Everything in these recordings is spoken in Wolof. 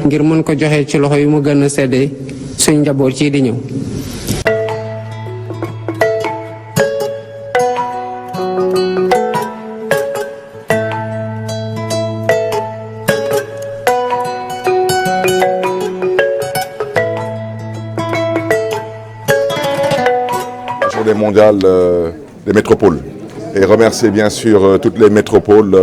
ngir mën ko joxe ci loxo yu mu gën a séddee suñ njaboot ci di ñëw. Journée mondiale des métropoles et remercier bien sûr toutes les métropoles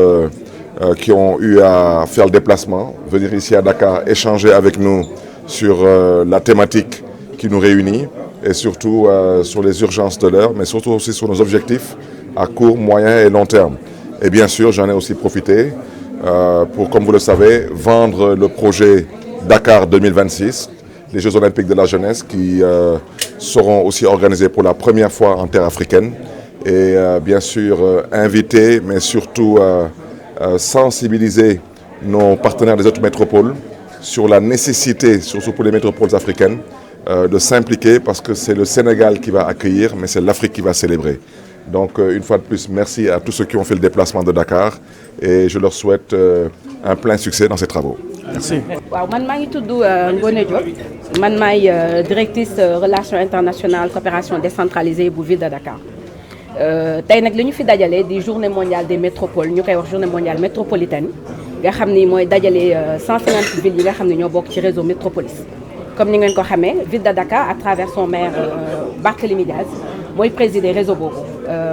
qui ont eu à faire le déplacement, venir ici à Dakar, échanger avec nous sur la thématique qui nous réunit et surtout sur les urgences de l'heure, mais surtout aussi sur nos objectifs à court, moyen et long terme. Et bien sûr, j'en ai aussi profité pour, comme vous le savez, vendre le projet Dakar 2026, les Jeux Olympiques de la jeunesse qui seront aussi organisés pour la première fois en terre africaine et bien sûr inviter, mais surtout sensibiliser nos partenaires des autres métropoles sur la nécessité, surtout pour les métropoles africaines, de s'impliquer parce que c'est le Sénégal qui va accueillir, mais c'est l'Afrique qui va célébrer. Donc une fois de plus, merci à tous ceux qui ont fait le déplacement de Dakar et je leur souhaite un plein succès dans ces travaux. Merci. waaw man maa ngi tudd Ngoné Diop man maay directrice relations internationales coopération décentralisée bu ville de Dakar tey nag li ñu fi dajale di journée mondiale des métropoles ñu koy wax journée mondiale métropolitaine nga xam ni mooy dajale 150 villes yi nga xam ne ñoo bokk ci réseau métropolis. Comme ni ngeen ko xamee ville de Dakar à travers son maire Barthélémy Diaz mooy présider réseau boobu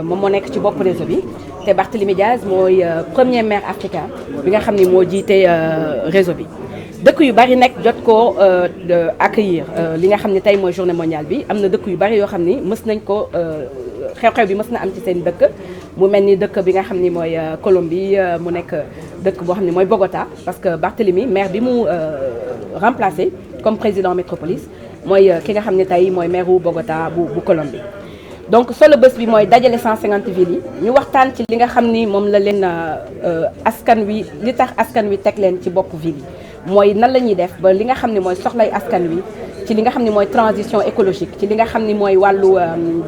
moom moo nekk ci bopp réseau bi te Barthélémy Diaz mooy premier maire africain bi nga xam ni moo jiite réseau bi. dëkk yu bari nekk jot koo accueillir li nga xam ne tey mooy journée mondiale bi am na dëkk yu bari yoo xam ni mës nañ ko xew-xew bi mës na am ci seen dëkk mu mel ni dëkk bi nga xam ni mooy Colombie mu nekk dëkk boo xam ne mooy Bogota parce que Barthélémy maire bi mu remplacé comme président métropolis mooy ki nga xam ne tey mooy maire wu Bogota bu Colombie. donc solo bés bi mooy dajale 150 villes yi ñu waxtaan ci li nga xam ni moom la leen askan wi li tax askan wi teg leen ci bopp ville yi mooy nan la ñuy def ba li nga xam ne mooy soxlay askan wi ci li nga xam ne mooy transition écologique ci li nga xam ni mooy wàllu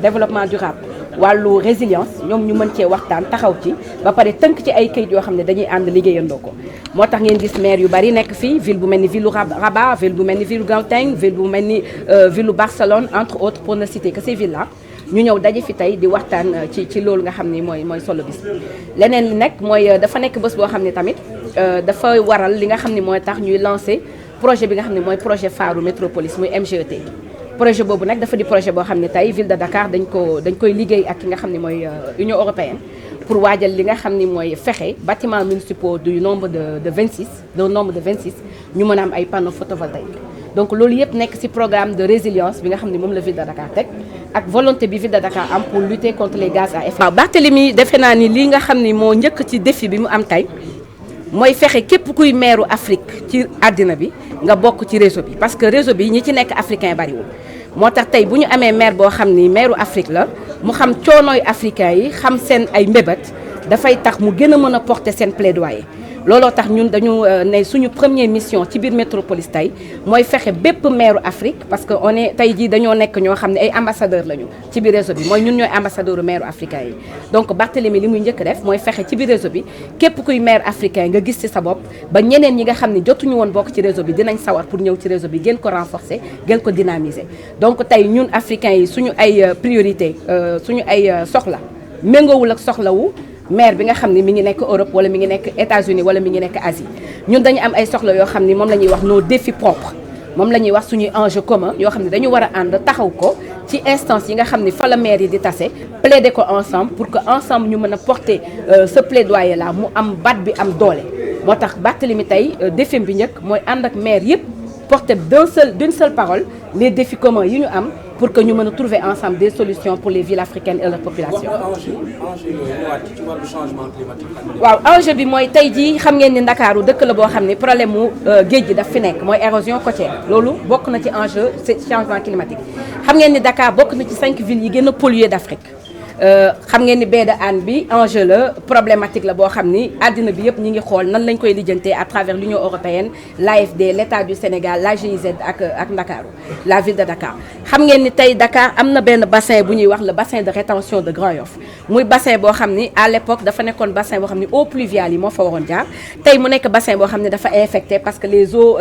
développement durable wàllu résilience ñoom ñu mën cee waxtaan taxaw ci ba pare tënk ci ay kayit yoo xam ne dañuy ànd liggéeyandoo ko moo tax ngeen gis maire yu bari nekk fii ville bu mel ni ville Rabat ville bu mel ni ville Gauteng ville bu mel ni ville Barcelone entre autres pour ne citer que ces villes là ñu ñëw daje fi tey di waxtaan ci loolu nga xam ni mooy solo bis leneen li nekk mooy dafa nekk bés boo xam ne tamit dafa waral li nga xam ni mooy tax ñuy lancer projet bi nga xam ne mooy projet phare métropolis muy MGET projet boobu nag dafa di projet boo xam ne tey ville de Dakar dañ koy liggéey ak ki nga xam ne mooy Union européenne pour waajal li nga xam ni mooy fexe bâtiments municipaux du nombre de 26 d'un nombre de 26 ñu mën a am ay panneaux photovoltaïques donc loolu yëpp nekk ci programme de résilience bi nga xam ne moom la ville de Dakar teg ak volonté bi ville de Dakar am pour lutter contre les gaz à effet. waaw Barthélémy defe naa ni lii nga xam ni moo njëkk ci défi bi mu am tey mooy fexe képp kuy maire Afrique ci àddina bi nga bokk ci réseau bi parce que réseau bi ñi ci nekk africain bariwul moo tax tey bu ñu amee maire boo xam ni maire Afrique la mu xam coonooy africain yi xam seen ay mbébét dafay tax mu gën a mën a porter seen plaidoyer. looloo tax ñun dañu ne suñu première mission ci biir métropolis tey mooy fexe bépp maire Afrique parce que on est tey jii dañoo nekk ñoo xam ne ay ambassadeur lañu ci biir réseau bi mooy ñun ñooy ambassadeur maire africain yi donc Barthélémy li muy njëkk def mooy fexe ci biir réseau bi képp kuy maire africain nga gis ci sa bopp ba ñeneen ñi nga xam ne jotuñu woon bokk ci réseau bi dinañ sawar pour ñëw ci réseau bi gën ko renforcer gën ko dynamiser donc tey ñun africains yi suñu ay priorité suñu ay soxla méngoowul ak soxlawu maire bi nga xam ne mi ngi nekk Europe wala mi ngi nekk États-Unis wala mi ngi nekk Asie ñun dañu am ay soxla yoo xam ni moom la ñuy wax nos défis propres moom la ñuy wax suñuy enjeu commun yoo xam ne dañu war a ànd taxaw ko ci instance yi nga xam ne fa la maire yi di tase plaider ko ensemble pour que ensemble ñu mën a porter ce plaidoyer là mu am baat bi am doole moo tax Barthélémy tey défi bi njëkk mooy ànd ak maire yëpp porter d'une seule parole les défis communs yi ñu am pour que ñu mën a trouver ensemble des solutions pour les villes africaines et leur population. waaw enjeu bi mooy tey jii xam ngeen ni Ndakaaru dëkk la boo xam ne problème mu géej gi daf fi nekk mooy érosion côtière loolu bokk na ci enjeu changement climatique xam ngeen ni Dakar bokk na ci 5 villes yi gën a polluées d'Afrique xam ngeen ni baie de Hann bi enjeu la problématique la boo xam ni àddina bi yëpp ñi ngi xool nan lañ koy lijjantee à travers l'Union européenne l'AFD l'État du Sénégal la GIZ ak Ndakaaru la ville de Dakar xam ngeen ni tey Dakar am na benn bassin bu ñuy wax le bassin de rétention de Grand Yoff muy bassin boo xam ni à l'époque dafa nekkoon bassin boo xam ni eaux pluviales yi moo fa waroon jaar tey mu nekk bassin boo xam ne dafa infecté parce que les eaux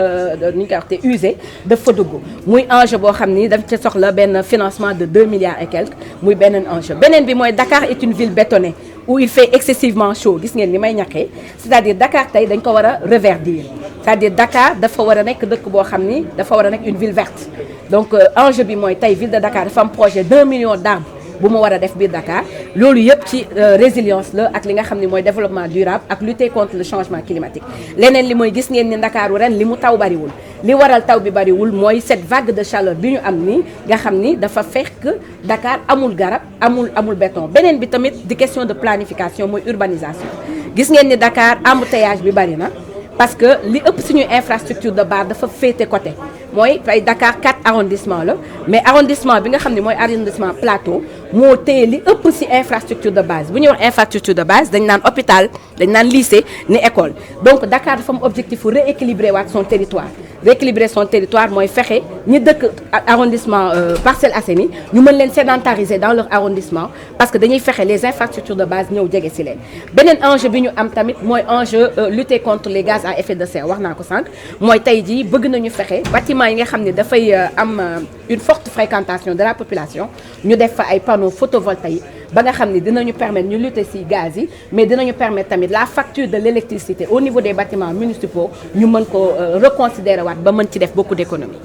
ni ñu koy waxee usées dafa dugg muy enjeu boo xam ni dafa ci soxla benn financement de 2 milliards et quelques muy beneen enjeu beneen bi mooy Dakar est une ville bétonnée où il fait excessivement chaud gis ngeen ni may ñaqee c'est-à-dire Dakar tey dañ ko war a reverdir c'est-à-dire Dakar dafa war a nekk dëkk boo xam ni dafa war a nekk une ville verte donc enjeu bi mooy tey ville de Dakar dafa am projet d'1 million d'arbres bu mu war a def biir Dakar loolu yëpp ci résilience la ak li nga xam ne mooy développement durable ak lutter contre le changement climatique leneen li mooy gis ngeen ni Ndakaaru ren li mu taw bariwul li waral taw bi bariwul mooy cette vague de chaleur bi ñu am nii nga xam ni dafa fekk Dakar amul garab amul béton beneen bi tamit di question de planification mooy urbanisation gis ngeen ni Dakar embouteillage bi bari na parce que li ëpp suñu infrastructure de base dafa féete côté mooy fay Dakar 4 arrondissement la mais arrondissement bi nga xam ne mooy arrondissement plateau moo téye li ëpp ci infrastructure de base bu ñuy wax infrastructure de base dañ naan hôpital dañ naan lycée ni école donc Dakar dafa am objectif pour rééquilibrer waat son territoire rééquilibrer son territoire mooy fexe ñi dëkk arrondissement Parcelles Assainies ñu mën leen sédentariser dans leur arrondissement parce que dañuy fexe les infrastructures de base ñëw jege ci leen beneen enjeu bi ñu am tamit mooy enjeu lutter contre les gaz à effet de serre wax naa ko sànq mooy tey jii bëgg nañu fexe bâtiment yi nga xam ne dafay am une forte fréquentation de la population ñu def fa ay panneaux photovoltaïques ba nga xam ne dinañu permettre ñu lutter ci gaz yi mais dinañu permettre tamit la facture de l'électricité au niveau des bâtiments municipaux ñu mën ko reconsidérer waat ba mën ci def beaucoup d'économies.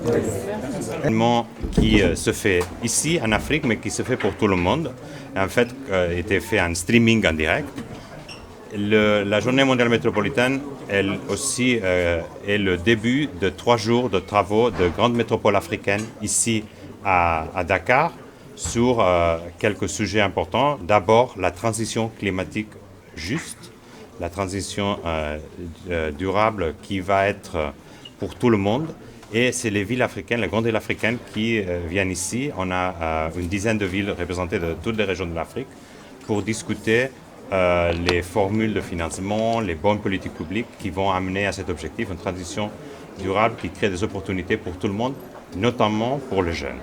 Événement qui se fait ici en Afrique mais qui se fait pour tout le monde. En fait, était fait en streaming en direct. La journée mondiale métropolitaine, elle aussi est le début de 3 jours de travaux de grandes métropoles africaines ici à Dakar sur quelques sujets importants. D'abord, la transition climatique juste, la transition durable qui va être pour tout le monde. Et c'est les villes africaines, les grandes villes africaines qui viennent ici. On a une dizaine de villes représentées de toutes les régions de l'Afrique pour discuter les formules de financement, les bonnes politiques publiques qui vont amener à cet objectif, une transition durable qui crée des opportunités pour tout le monde, notamment pour les jeunes.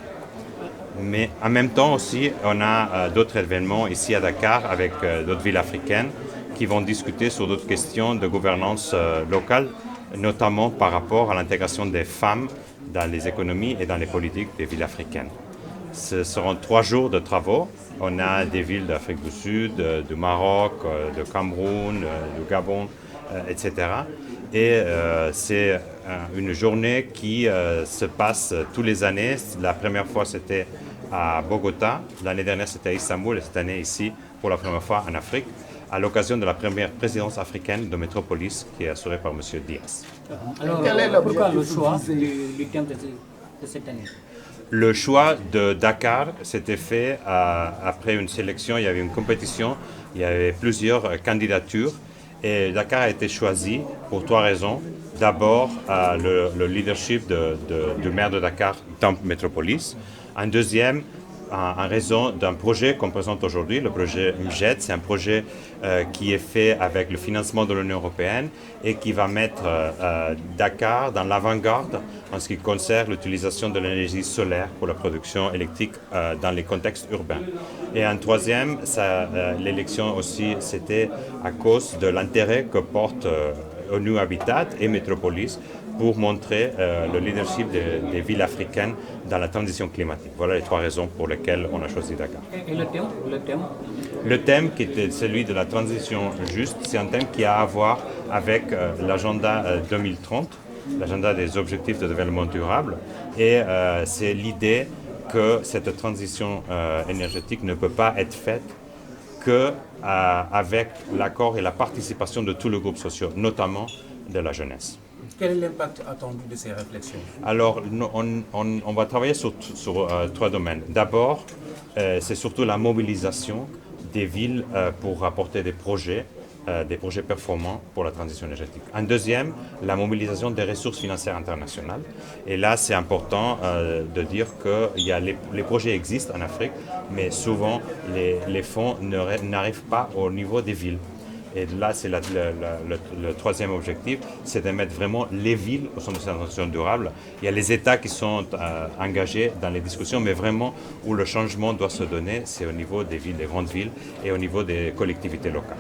Mais en même temps aussi, on a d'autres événements ici à Dakar avec d'autres villes africaines qui vont discuter sur d'autres questions de gouvernance locale, notamment par rapport à l'intégration des femmes dans les économies et dans les politiques des villes africaines. Ce seront 3 jours de travaux. On a des villes d'Afrique du Sud, du Maroc, du Cameroun, du Gabon, etc. Et c'est une journée qui se passe tous les années. La première fois, c'était à Bogota. L'année dernière, c'était à Istanbul. Et cette année, ici, pour la première fois en Afrique, à l'occasion de la première présidence africaine de Métropolis qui est assurée par M. Diaz. Alors, pourquoi le choix du thème de cette année? Le choix de Dakar s'était fait après une sélection, il y avait une compétition, il y avait plusieurs candidatures et Dakar a été choisi pour 3 raisons. D'abord, le leadership du maire de Dakar dans Métropolis. En deuxième, en raison d'un projet qu'on présente aujourd'hui, le projet MJET. C'est un projet qui est fait avec le financement de l'Union européenne et qui va mettre Dakar dans l'avant-garde en ce qui concerne l'utilisation de l'énergie solaire pour la production électrique dans les contextes urbains. Et en troisième, l'élection aussi, c'était à cause de l'intérêt que porte ONU Habitat et Métropolis pour montrer le leadership des villes africaines dans la transition climatique. Voilà les 3 raisons pour lesquelles on a choisi Dakar. Et le thème? Le thème qui était celui de la transition juste, c'est un thème qui a à voir avec l'agenda 2030, l'agenda des objectifs de développement durable. Et c'est l'idée que cette transition énergétique ne peut pas être faite qu'avec l'accord et la participation de tous les groupes sociaux, notamment de la jeunesse. Quel est l'impact attendu de ces réflexions? Alors, on va travailler sur 3 domaines. D'abord, c'est surtout la mobilisation des villes pour apporter des projets des projets performants pour la transition énergétique. Un deuxième, la mobilisation des ressources financières internationales. Et là, c'est important de dire que les projets existent en Afrique, mais souvent, les fonds n'arrivent pas au niveau des villes. Et là, c'est le troisième objectif, c'est de mettre vraiment les villes au centre de cette transition durable. Il y a les États qui sont engagés dans les discussions, mais vraiment où le changement doit se donner, c'est au niveau des villes, des grandes villes et au niveau des collectivités locales.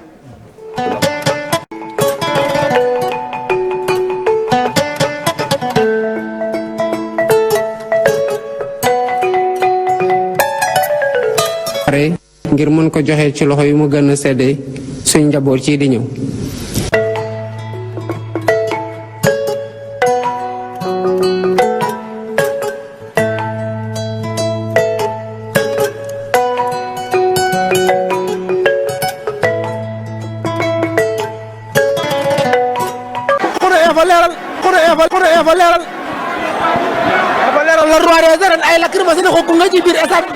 pare ngir mën ko joxe ci loxo yu mu gën a sedde suñ njaboot ci di ñëw. la roi des arènes ay lacrymogène ko nga ci biir stade